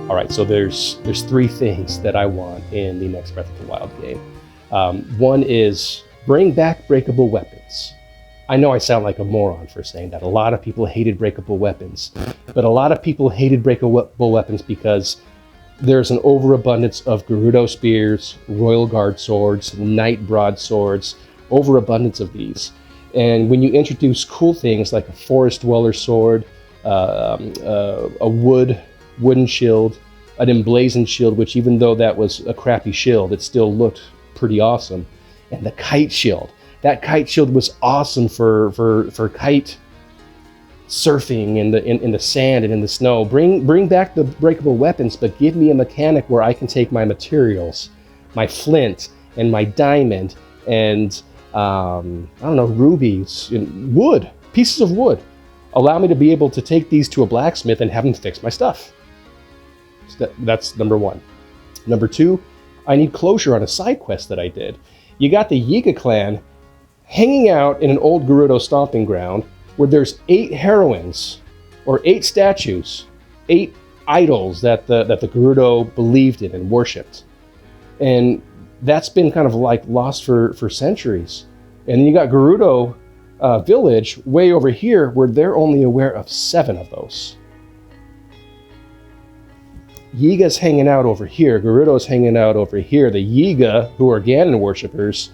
All right, so there's three things that I want in the next Breath of the Wild game. One is bring back breakable weapons. I know I sound like a moron for saying that. A lot of people hated breakable weapons, but a lot of people hated breakable weapons because there's an overabundance of Gerudo spears, Royal Guard swords, Knight broadswords, overabundance of these. And when you introduce cool things like a Forest Dweller sword, a wooden shield, an emblazoned shield, which even though that was a crappy shield, it still looked pretty awesome. And the kite shield. That kite shield was awesome for kite surfing in the sand and in the snow. Bring back the breakable weapons, but give me a mechanic where I can take my materials, my flint and my diamond and I don't know, rubies, wood, pieces of wood. Allow me to be able to take these to a blacksmith and have him fix my stuff. So that's number one. Number two, I need closure on a side quest that I did. You got the Yiga clan hanging out in an old Gerudo stomping ground where there's 8 heroines, or 8 statues, 8 idols that the Gerudo believed in and worshipped. And that's been kind of like lost for centuries. And then you got Gerudo village way over here where they're only aware of 7 of those. Yiga's hanging out over here, Gerudo's hanging out over here. The Yiga, who are Ganon worshippers,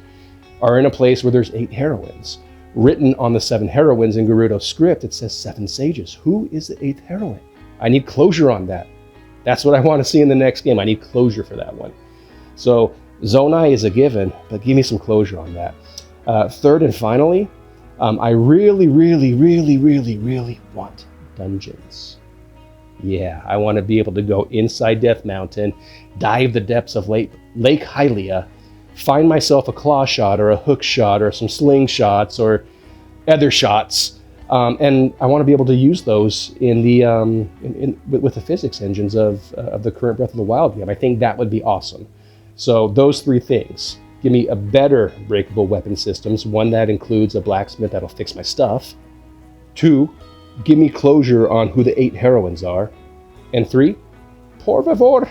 are in a place where there's 8 heroines. Written on the 7 heroines in Gerudo's script, it says 7 sages. Who is the 8th heroine? I need closure on that. That's what I want to see in the next game. I need closure for that one. So Zonai is a given, but give me some closure on that. Third and finally, I really want dungeons. Yeah, I want to be able to go inside Death Mountain, dive the depths of Lake Hylia, find myself a claw shot or a hook shot or some slingshots or other shots, and I want to be able to use those in the with the physics engines of the current Breath of the Wild game. I think that would be awesome. So those 3 things. Give me a better breakable weapon systems, one that includes a blacksmith that'll fix my stuff. 2, give me closure on who the 8 heroines are. And 3, por favor,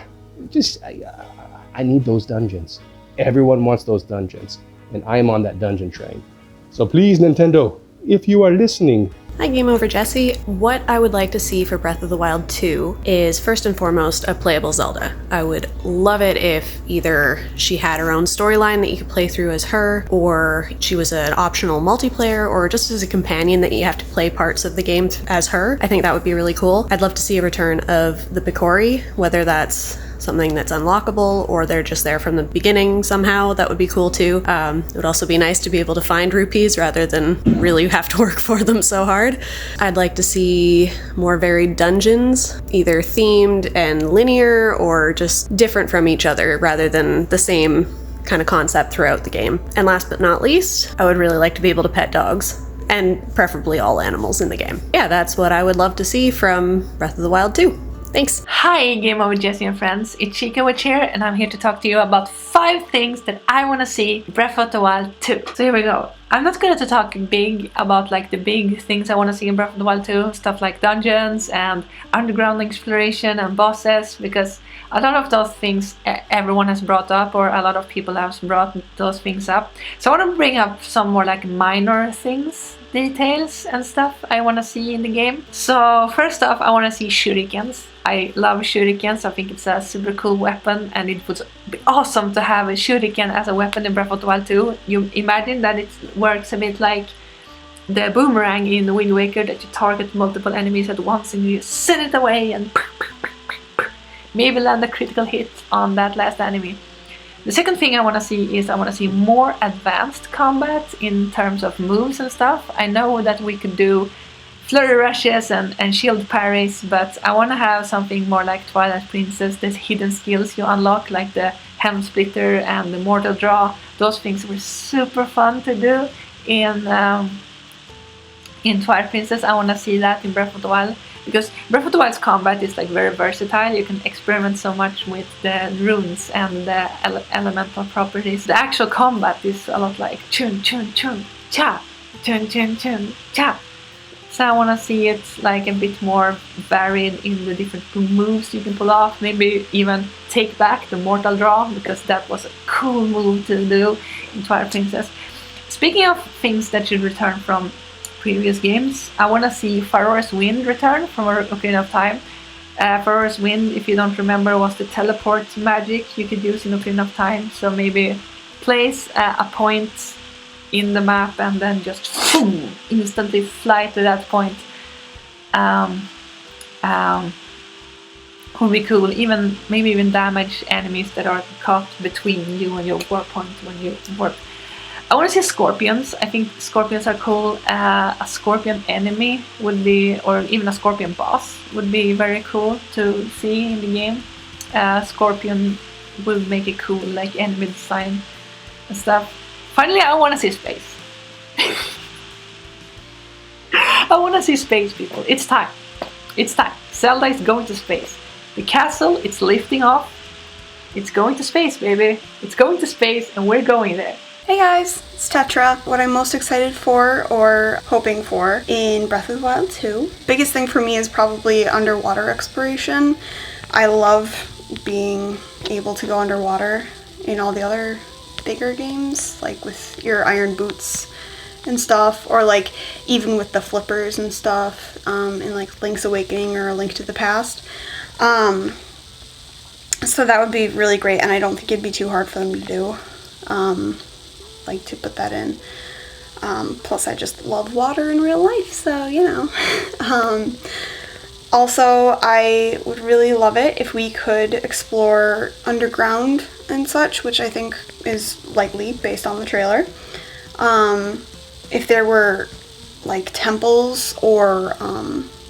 I need those dungeons. Everyone wants those dungeons, and I am on that dungeon train. So please, Nintendo, if you are listening. Hi, 𝐵𝐸𝐴𝑗𝐺𝑗𝑠𝑠𝑖. What I would like to see for Breath of the Wild 2 is first and foremost a playable Zelda. I would love it if either she had her own storyline that you could play through as her, or she was an optional multiplayer, or just as a companion that you have to play parts of the game as her. I think that would be really cool. I'd love to see a return of the Picori, whether that's something that's unlockable or they're just there from the beginning somehow. That would be cool too. It would also be nice to be able to find rupees rather than really have to work for them so hard. I'd like to see more varied dungeons, either themed and linear or just different from each other rather than the same kind of concept throughout the game. And last but not least, I would really like to be able to pet dogs, and preferably all animals in the game. Yeah, that's what I would love to see from Breath of the Wild 2. Thanks. Hi, 𝐵𝐸𝐴𝑗𝐺𝐵 and friends, it's Chica Witch here, and I'm here to talk to you about 5 things that I want to see in Breath of the Wild 2. So here we go. I'm not going to talk big about like the big things I want to see in Breath of the Wild 2, stuff like dungeons and underground exploration and bosses, because a lot of those things everyone has brought up, or a lot of people have brought those things up. So I want to bring up some more like minor things, details and stuff I want to see in the game. So first off, I want to see shurikens. I love shurikens. I think it's a super cool weapon, and it would be awesome to have a shuriken as a weapon in Breath of the Wild 2. You imagine that it works a bit like the boomerang in Wind Waker, that you target multiple enemies at once and you send it away and maybe land a critical hit on that last enemy. The second thing I want to see is I want to see more advanced combat in terms of moves and stuff. I know that we could do flurry rushes and shield parries, but I want to have something more like Twilight Princess, these hidden skills you unlock, like the Helm Splitter and the Mortal Draw. Those things were super fun to do in Twilight Princess. I want to see that in Breath of the Wild, because Breath of the Wild's combat is like very versatile. You can experiment so much with the runes and the elemental properties. The actual combat is a lot like chun chun chun cha, chun chun chun cha. So I want to see it like a bit more varied in the different moves you can pull off. Maybe even take back the mortal draw, because that was a cool move to do in Twilight Princess. Speaking of things that should return from previous games, I want to see Farore's Wind return from Ocarina of Time. Farore's Wind, if you don't remember, was the teleport magic you could use in Ocarina of Time. So maybe place a point in the map and then just instantly fly to that point. Would be cool. Maybe even damage enemies that are caught between you and your warp point when you warp. I want to see scorpions. I think scorpions are cool. A scorpion enemy would be, or even a scorpion boss would be very cool to see in the game. Scorpion will make it cool, like enemy design and stuff. Finally, I want to see space. I want to see space, people. It's time. It's time. Zelda is going to space. The castle, it's lifting off. It's going to space, baby. It's going to space, and we're going there. Hey guys, it's Tetra. What I'm most excited for or hoping for in Breath of the Wild 2. Biggest thing for me is probably underwater exploration. I love being able to go underwater in all the other bigger games, like with your iron boots and stuff, or like even with the flippers and stuff in like Link's Awakening or A Link to the Past. So that would be really great, and I don't think it'd be too hard for them to do. Like to put that in. Plus I just love water in real life, so you know. Also, I would really love it if we could explore underground and such, which I think is likely based on the trailer. If there were like temples or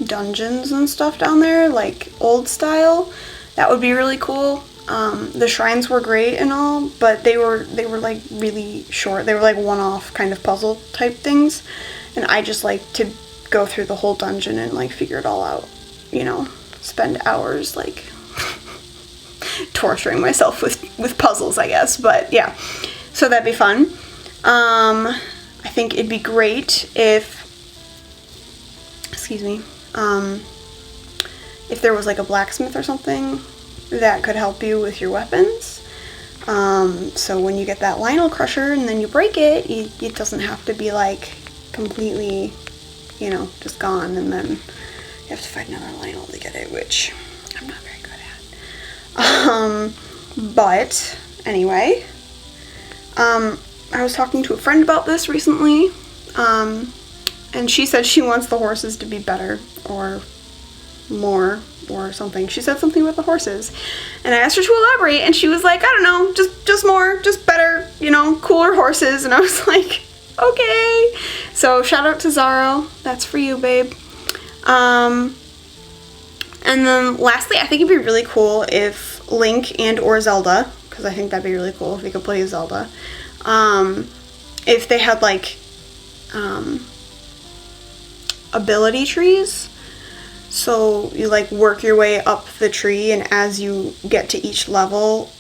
dungeons and stuff down there, like old style, that would be really cool. The shrines were great and all, but they were like really short. They were like one-off kind of puzzle type things, and I just like to go through the whole dungeon and like figure it all out, you know, spend hours like torturing myself with puzzles, I guess. But yeah, so that'd be fun. I think it'd be great if, excuse me, if there was like a blacksmith or something that could help you with your weapons. So when you get that Lionel Crusher and then you break it, it doesn't have to be like completely, you know, just gone, and then you have to fight another Lionel to get it, which I'm not very good at. But anyway, I was talking to a friend about this recently, and she said she wants the horses to be better or more or something. She said something about the horses, and I asked her to elaborate, and she was like, I don't know, just more, just better, you know, cooler horses. And I was like, okay. So shout out to Zaro, that's for you, babe. And then lastly, I think it'd be really cool if Link and or Zelda, because I think that'd be really cool if we could play Zelda, if they had like ability trees. So you like work your way up the tree, and as you get to each level,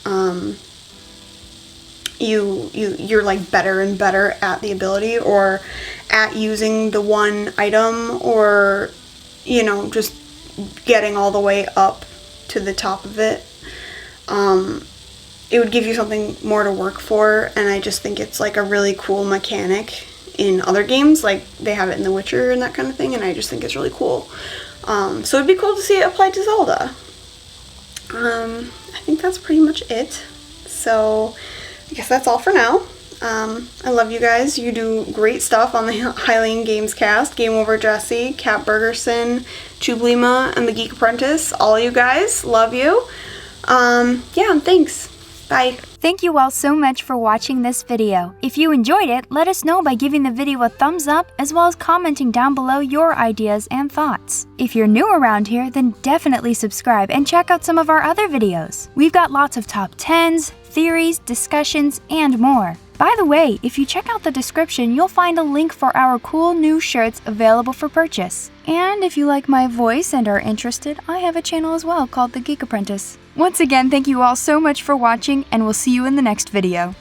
you're like better and better at the ability, or at using the one item, or you know, just getting all the way up to the top of it. It would give you something more to work for, and I just think it's like a really cool mechanic in other games, like they have it in The Witcher and that kind of thing, and I just think it's really cool. So it'd be cool to see it applied to Zelda. I think that's pretty much it. So I guess that's all for now. I love you guys. You do great stuff on the 𝐓𝐼𝐬𝐭𝐿𝐴 Games cast. Game Over Jesse, Kat Bergerson, Chublima, and the Geek Apprentice. All you guys, love you. Yeah, and thanks. Bye. Thank you all so much for watching this video. If you enjoyed it, let us know by giving the video a thumbs up, as well as commenting down below your ideas and thoughts. If you're new around here, then definitely subscribe and check out some of our other videos. We've got lots of top 10s, theories, discussions, and more. By the way, if you check out the description, you'll find a link for our cool new shirts available for purchase. And if you like my voice and are interested, I have a channel as well called The Geek Apprentice. Once again, thank you all so much for watching, and we'll see you in the next video.